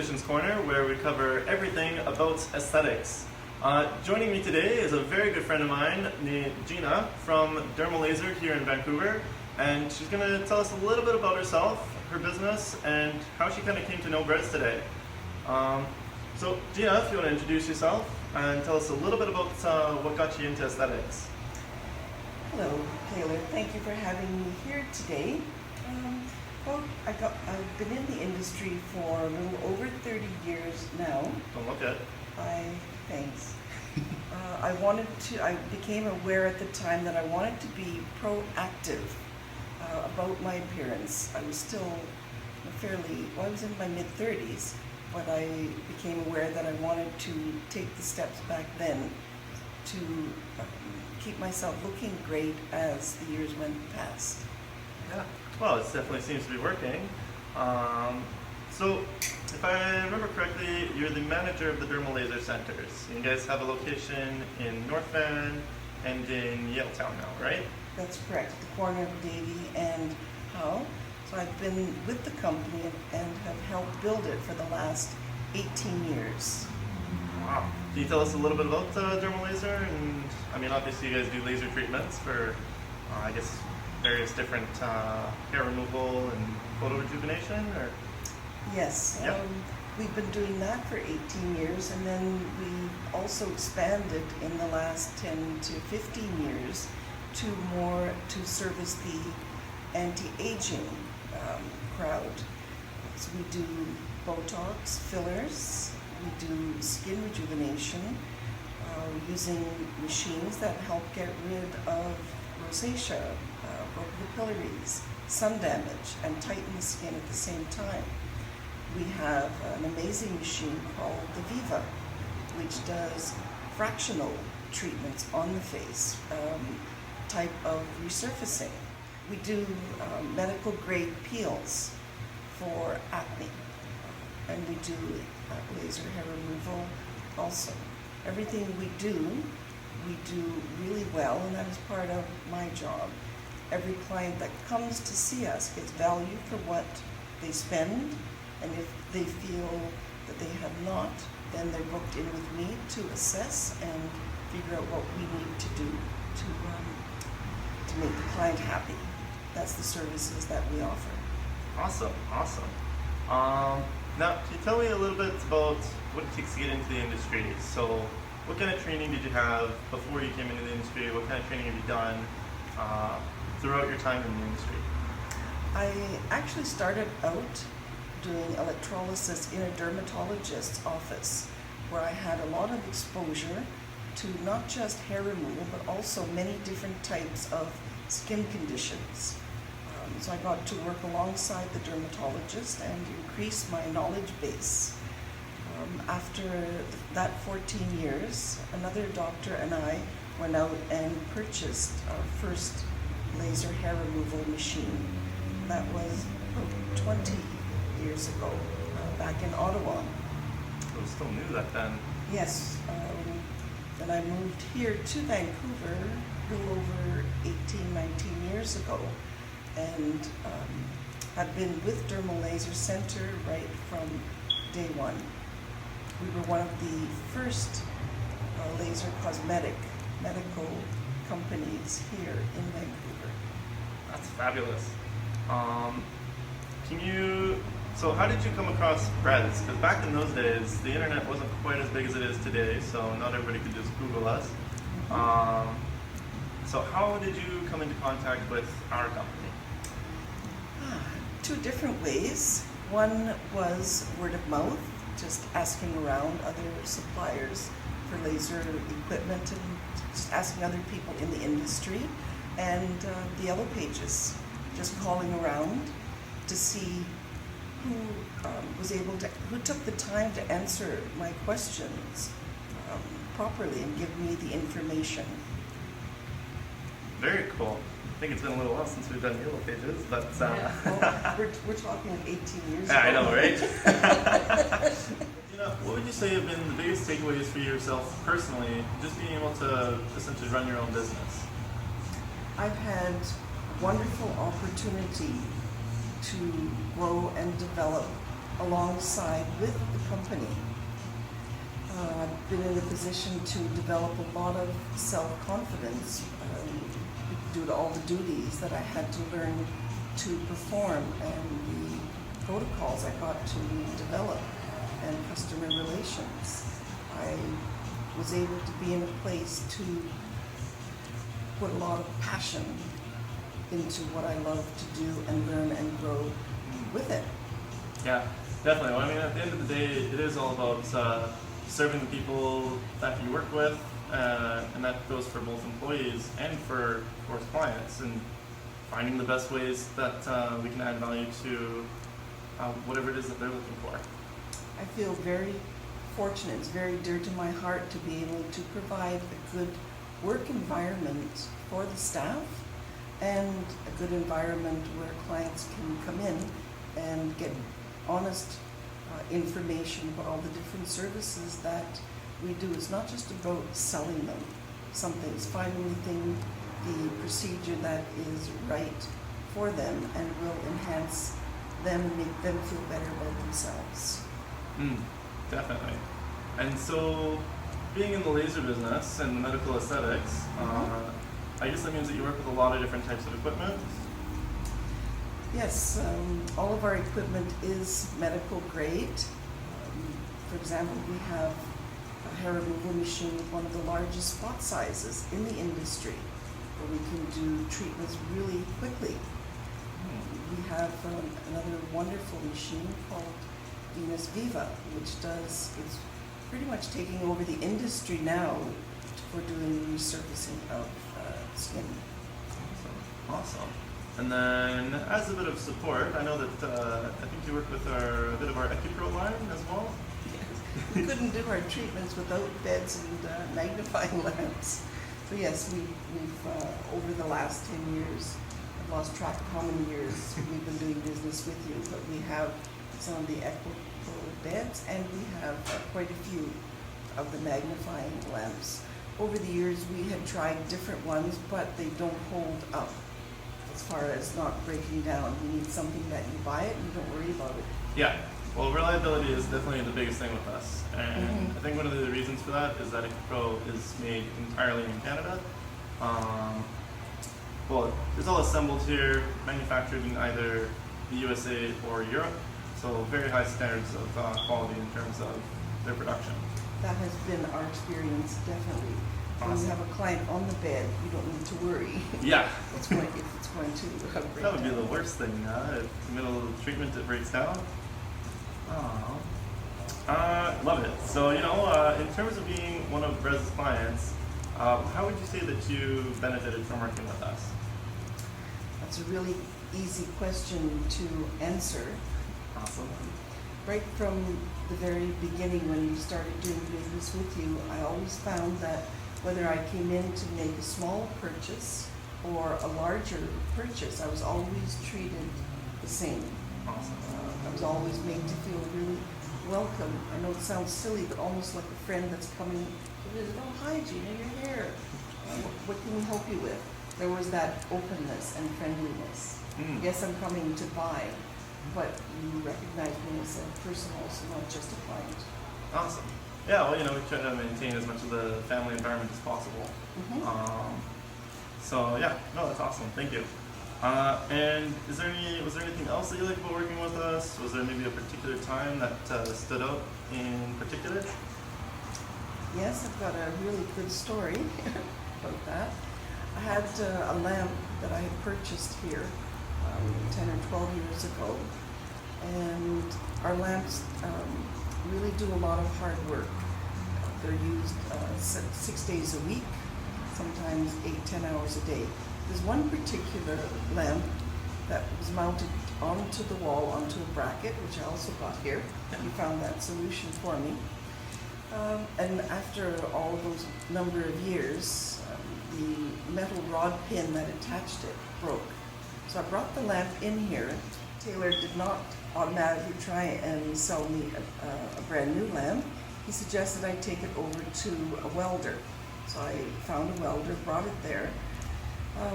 Esthetician's Corner, where we cover everything about aesthetics. Joining me today is a very good friend of mine named Gina from Dermal Laser here in Vancouver, and she's going to tell us a little bit about herself, her business, and how she kind of came to know Brez today. So Gina, if you want to introduce yourself and tell us a little bit about what got you into aesthetics. Hello, Taylor. Thank you for having me here today. I've been in the industry for a little over 30 years now. Don't look it. Thanks. I became aware at the time that I wanted to be proactive about my appearance. I was still I was in my mid-30s, but I became aware that I wanted to take the steps back then to keep myself looking great as the years went past. Yeah. Well, it definitely seems to be working. So, if I remember correctly, you're the manager of the Dermal Laser Centres. You guys have a location in North Van and in Yaletown now, right? That's correct, the corner of Davie and Howe. So I've been with the company and have helped build it for the last 18 years. Wow. Can you tell us a little bit about Dermal Laser? And I mean, obviously you guys do laser treatments for, I guess, various different hair removal and photo rejuvenation, or? Yes, Yep. We've been doing that for 18 years, and then we've also expanded in the last 10 to 15 years to service the anti-aging crowd. So we do Botox, fillers, we do skin rejuvenation, using machines that help get rid of rosacea, broken capillaries, sun damage, and tighten the skin at the same time. We have an amazing machine called the Viva, which does fractional treatments on the face, type of resurfacing. We do medical grade peels for acne, and we do laser hair removal also. Everything we do really well, and that is part of my job. Every client that comes to see us gets value for what they spend, and if they feel that they have not, then they're booked in with me to assess and figure out what we need to do to make the client happy. That's the services that we offer. Awesome. Now, can you tell me a little bit about what it takes to get into the industry? So, what kind of training did you have before you came into the industry? What kind of training have you done throughout your time in the industry? I actually started out doing electrolysis in a dermatologist's office, where I had a lot of exposure to not just hair removal, but also many different types of skin conditions. So I got to work alongside the dermatologist and increase my knowledge base. After that 14 years, another doctor and I went out and purchased our first laser hair removal machine. That was 20 years ago, back in Ottawa. I was still new that then. Yes, and I moved here to Vancouver a little over 18, 19 years ago, and have been with Dermal Laser Centre right from day one. We were one of the first laser cosmetic medical companies here in Vancouver. That's fabulous. So how did you come across Brez? Because back in those days, the internet wasn't quite as big as it is today, so not everybody could just Google us. So how did you come into contact with our company? Two different ways. One was word of mouth, just asking around other suppliers for laser equipment and just asking other people in the industry, and the Yellow Pages, just calling around to see who took the time to answer my questions properly and give me the information. Very cool. I think it's been a little while since we've done Yellow Pages, but Well, we're talking like 18 years ago. I know, right? What would you say have been the biggest takeaways for yourself personally, just being able to essentially run your own business? I've had wonderful opportunity to grow and develop alongside with the company. I've been in a position to develop a lot of self-confidence due to all the duties that I had to learn to perform and the protocols I got to develop and customer relations. I was able to be in a place to put a lot of passion into what I love to do and learn and grow with it. Yeah, definitely. Well, I mean, at the end of the day, it is all about serving the people that you work with, and that goes for both employees and for, of course, clients, and finding the best ways that we can add value to whatever it is that they're looking for. I feel very fortunate, it's very dear to my heart to be able to provide a good work environment for the staff and a good environment where clients can come in and get honest information about all the different services that we do. It's not just about selling them something, it's finding the procedure that is right for them and will enhance them and make them feel better about themselves. Definitely. And so, being in the laser business and medical aesthetics, I guess that means that you work with a lot of different types of equipment. Yes, all of our equipment is medical grade. For example, we have a hair removal machine with one of the largest spot sizes in the industry, where we can do treatments really quickly. We have another wonderful machine called Venus Viva, which it's pretty much taking over the industry now for doing resurfacing of skin. Awesome. And then, as a bit of support, I know that I think you work with a bit of our EquiPro line as well. Yes. We couldn't do our treatments without beds and magnifying lamps. So yes, we've over the last 10 years, I've lost track of how many years we've been doing business with you, but we have some of the EquiPro beds and we have quite a few of the magnifying lamps. Over the years, we had tried different ones, but they don't hold up as far as not breaking down. You need something that you buy it and you don't worry about it. Yeah. Well, reliability is definitely the biggest thing with us, and I think one of the reasons for that is that EquiPro is made entirely in Canada. Well, it's all assembled here, manufactured in either the USA or Europe, so very high standards of quality in terms of their production. That has been our experience, definitely. When you have a client on the bed, you don't need to worry. Yeah. if it's going to break That would be down. the worst thing, if in the middle of the treatment it breaks down. Love it. So, in terms of being one of Brez's clients, how would you say that you benefited from working with us? That's a really easy question to answer. Awesome. Right from the very beginning when we started doing business with you, I always found that whether I came in to make a small purchase or a larger purchase, I was always treated the same. Awesome. I was always made to feel really welcome. I know it sounds silly, but almost like a friend that's coming to visit. Oh, hi, Gina, you're here. What can we help you with? There was that openness and friendliness. Yes, I'm coming to buy, but you recognize me as a person also, not just a client. Awesome. Yeah, well, we try to maintain as much of the family environment as possible. So yeah, no, that's awesome. Thank you. And was there anything else that you liked about working with us? Was there maybe a particular time that stood out in particular? Yes, I've got a really good story about that. I had a lamp that I had purchased here 10 or 12 years ago, and our lamps really do a lot of hard work. They're used 6 days a week, sometimes 8-10 hours a day. There's one particular lamp that was mounted onto the wall, onto a bracket, which I also got here. You found that solution for me. And after all of those number of years, the metal rod pin that attached it broke. So I brought the lamp in here. Taylor did not automatically try and sell me a brand new lamp. He suggested I take it over to a welder. So I found a welder, brought it there.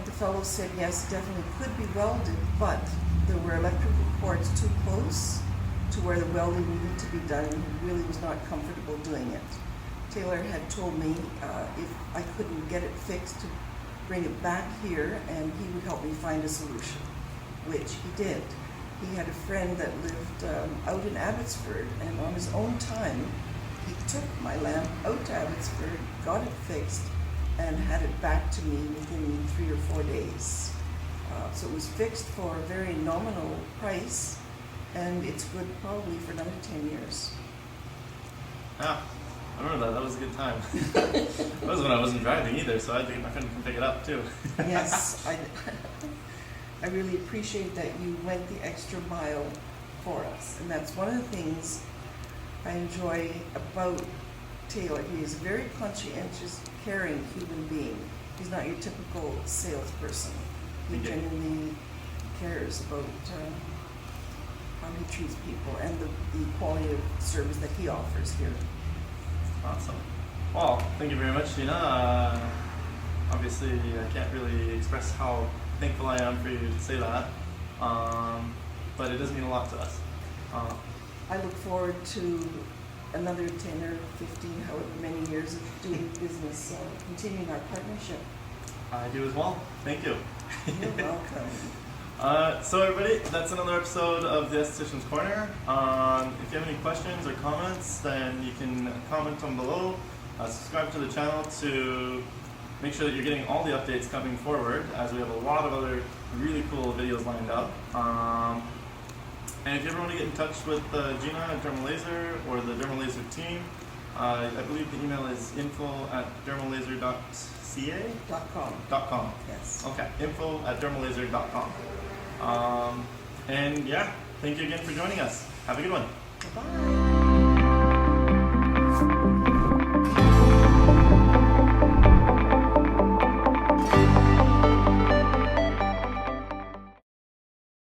The fellow said yes, it definitely could be welded, but there were electrical cords too close to where the welding needed to be done, and he really was not comfortable doing it. Taylor had told me if I couldn't get it fixed to bring it back here, and he would help me find a solution, which he did. He had a friend that lived out in Abbotsford, and on his own time, he took my lamp out to Abbotsford, got it fixed, and had it back to me within 3 or 4 days. So it was fixed for a very nominal price, and it's good probably for another 10 years. Ah, I remember that. That was a good time. That was when I wasn't driving either, so I had to get my friend to come pick it up too. Yes, I really appreciate that you went the extra mile for us, and that's one of the things I enjoy about Taylor. He is a very conscientious, caring human being. He's not your typical salesperson. He genuinely cares about how he treats people and the quality of service that he offers here. Awesome. Well, thank you very much, Gina. Obviously, I can't really express how thankful I am for you to say that, but it does mean a lot to us. I look forward to another 10 or 15, however many years of doing business, continuing our partnership. I do as well. Thank you. You're welcome. So everybody, that's another episode of the Esthetician's Corner. If you have any questions or comments, then you can comment them below. Subscribe to the channel to make sure that you're getting all the updates coming forward, as we have a lot of other really cool videos lined up. And if you ever want to get in touch with Gina at Dermal Laser or the Dermal Laser team, I believe the email is info@dermallaser.ca? .com. Yes. Okay, info@dermallaser.com. And yeah, thank you again for joining us. Have a good one. Bye-bye.